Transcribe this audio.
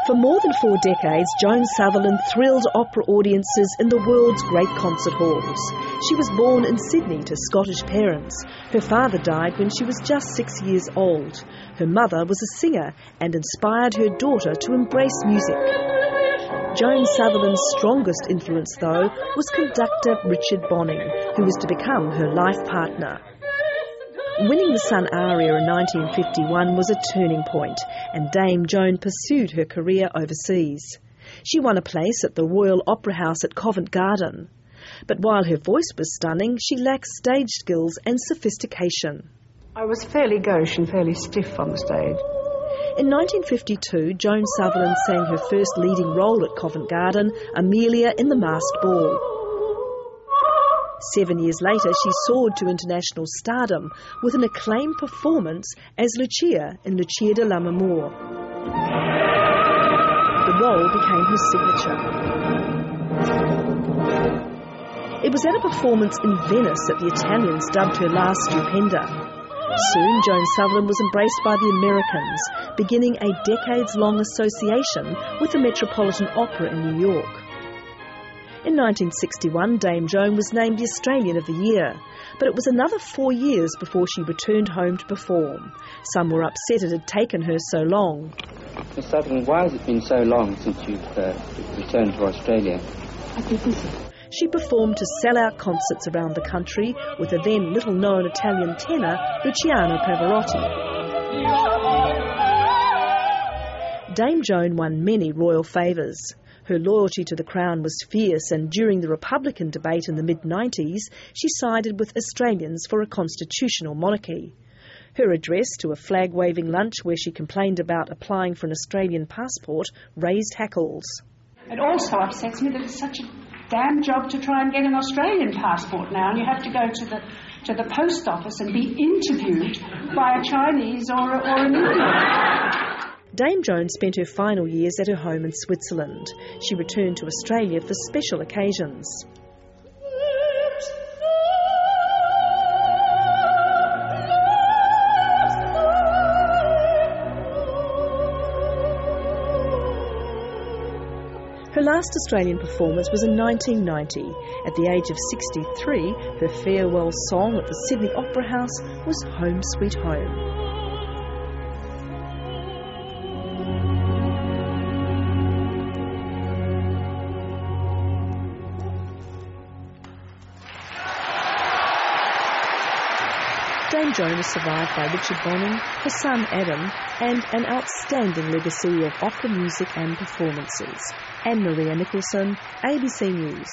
For more than 4 decades, Joan Sutherland thrilled opera audiences in the world's great concert halls. She was born in Sydney to Scottish parents. Her father died when she was just 6 years old. Her mother was a singer and inspired her daughter to embrace music. Joan Sutherland's strongest influence, though, was conductor Richard Bonning, who was to become her life partner. Winning the Sun aria in 1951 was a turning point, and Dame Joan pursued her career overseas. She won a place at the Royal Opera House at Covent Garden. But while her voice was stunning, she lacked stage skills and sophistication. I was fairly gauche and fairly stiff on the stage. In 1952, Joan Sutherland sang her first leading role at Covent Garden, Amelia in the Masked Ball. 7 years later, she soared to international stardom with an acclaimed performance as Lucia in Lucia de Lammermoor. The role became her signature. It was at a performance in Venice that the Italians dubbed her last Stupenda. Soon, Joan Sutherland was embraced by the Americans, beginning a decades-long association with the Metropolitan Opera in New York. In 1961, Dame Joan was named the Australian of the Year, but it was another 4 years before she returned home to perform. Some were upset it had taken her so long. Miss Sutherland, why has it been so long since you've returned to Australia? I've been busy. She performed to sell-out concerts around the country with a then little-known Italian tenor, Luciano Pavarotti. Dame Joan won many royal favours. Her loyalty to the Crown was fierce, and during the Republican debate in the mid-90s, she sided with Australians for a constitutional monarchy. Her address to a flag-waving lunch where she complained about applying for an Australian passport raised hackles. It also upsets me that it's such a damn job to try and get an Australian passport now, and you have to go to the post office and be interviewed by a Chinese or an Indian. Dame Joan spent her final years at her home in Switzerland. She returned to Australia for special occasions. Her last Australian performance was in 1990. At the age of 63, her farewell song at the Sydney Opera House was Home Sweet Home. Dame Joan is survived by Richard Bonning, her son Adam, and an outstanding legacy of opera music and performances. Anne Maria Nicholson, ABC News.